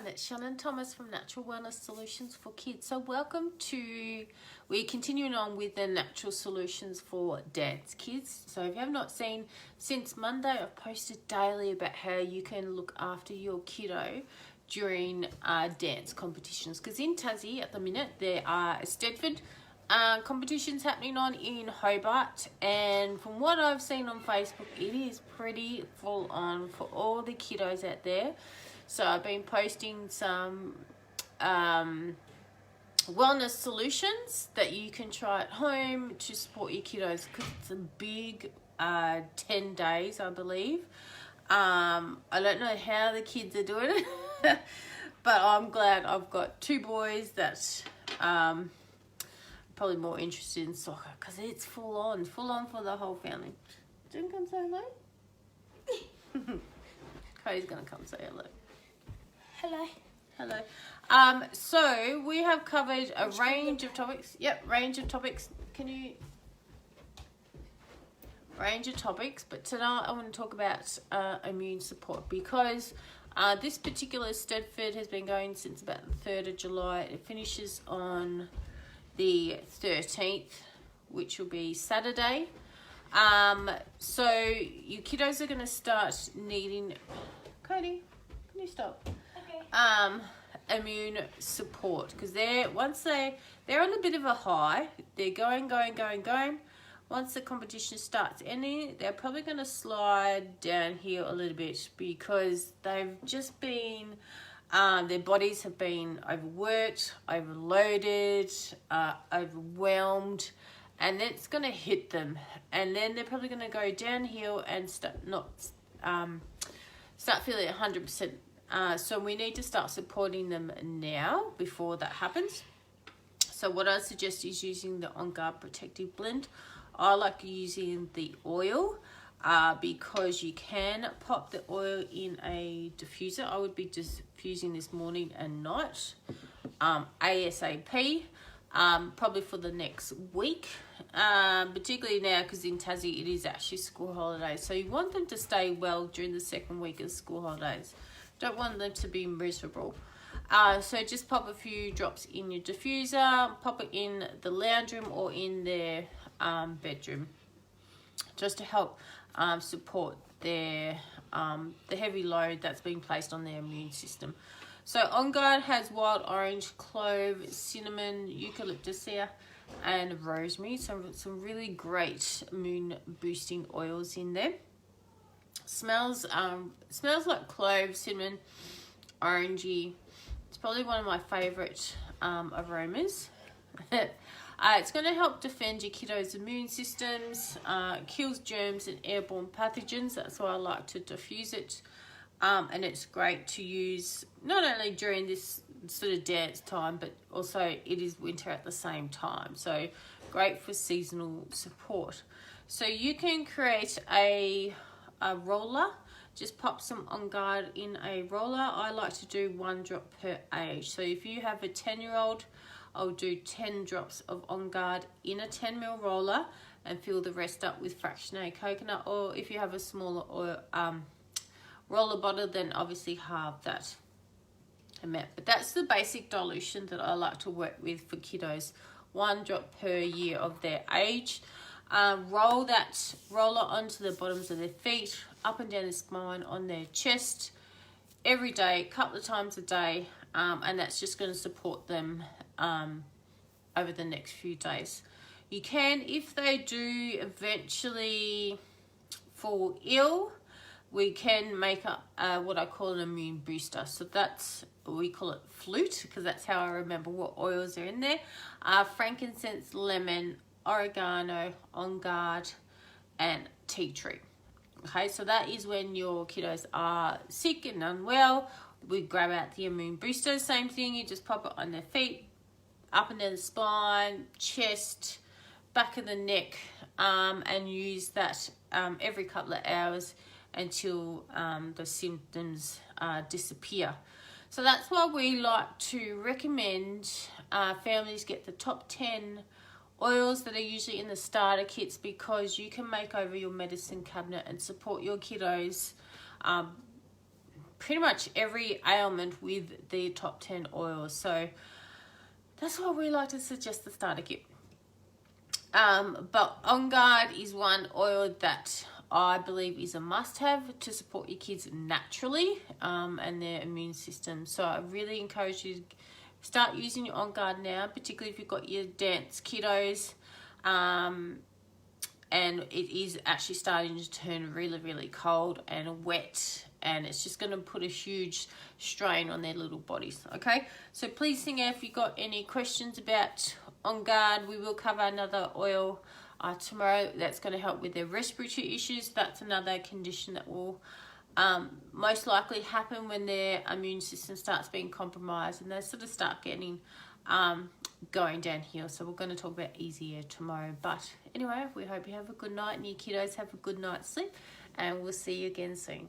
everyone, it's Shannon Thomas from Natural Wellness Solutions for Kids. So we're continuing on with the natural solutions for dance kids. So if you have not seen, since Monday I've posted daily about how you can look after your kiddo during dance competitions. Because in Tassie at the minute there are Stedford competitions happening on in Hobart, and from what I've seen on Facebook it is pretty full on for all the kiddos out there. So I've been posting some wellness solutions that you can try at home to support your kiddos, because it's a big 10 days I believe. I don't know how the kids are doing it but I'm glad I've got two boys that probably more interested in soccer, because it's full on for the whole family. Do you want to come say hello? Cody's gonna come say hello. Hello. So we have covered a range of topics. Range of topics. Range of topics, but tonight I want to talk about immune support, because this particular Stedford has been going since about the 3rd of July. It finishes on the 13th, which will be Saturday. So your kiddos are going to start needing... Cody, can you stop? Okay. Immune support, because they're on a bit of a high. They're going. Once the competition starts ending, they're probably going to slide down here a little bit, because they've just been their bodies have been overworked, overloaded, overwhelmed, and it's going to hit them, and then they're probably going to go downhill and start feeling 100%. So we need to start supporting them now before that happens. So what I suggest is using the OnGuard Protective Blend. I like using the oil because you can pop the oil in a diffuser. I would be diffusing this morning and night, ASAP, probably for the next week, particularly now because in Tassie it is actually school holidays. So you want them to stay well during the second week of school holidays. Don't want them to be miserable. So just pop a few drops in your diffuser, pop it in the lounge room or in their bedroom, just to help support their the heavy load that's being placed on their immune system. So OnGuard has wild orange, clove, cinnamon, eucalyptus here, and rosemary. Some really great immune boosting oils in there. Smells like clove, cinnamon, orangey. It's probably one of my favorite aromas. It's going to help defend your kiddos' immune systems, kills germs and airborne pathogens. That's why I like to diffuse it. And it's great to use not only during this sort of dance time, but also it is winter at the same time. So great for seasonal support. So you can create a roller. Just pop some OnGuard in a roller. I like to do 1 drop per age. So if you have a 10-year-old, I'll do 10 drops of OnGuard in a 10ml roller and fill the rest up with fractionated coconut. Or if you have a smaller roller bottle, then obviously halve that amount. But that's the basic dilution that I like to work with for kiddos. 1 drop per year of their age. Roll that roller onto the bottoms of their feet, up and down the spine, on their chest, every day, a couple of times a day, and that's just going to support them over the next few days. You can, if they do eventually fall ill, we can make up what I call an immune booster. So we call it flute, because that's how I remember what oils are in there. Frankincense, lemon, oregano, OnGuard, and tea tree. Okay, so that is when your kiddos are sick and unwell. We grab out the immune booster. Same thing, you just pop it on their feet, up and down the spine, chest, back of the neck, and use that every couple of hours until the symptoms disappear. So that's why we like to recommend families get the top 10 oils that are usually in the starter kits, because you can make over your medicine cabinet and support your kiddos pretty much every ailment with the top 10 oils. So that's why we like to suggest the starter kit. But OnGuard is one oil that I believe is a must-have to support your kids naturally and their immune system. So I really encourage you to start using your OnGuard now, particularly if you've got your dance kiddos. And it is actually starting to turn really, really cold and wet, and it's just going to put a huge strain on their little bodies. Okay, so please think if you've got any questions about OnGuard. We will cover another oil tomorrow that's going to help with their respiratory issues. That's another condition that will most likely happen when their immune system starts being compromised and they sort of start getting going downhill. So we're going to talk about easier tomorrow. But anyway, we hope you have a good night and your kiddos have a good night's sleep, and we'll see you again soon.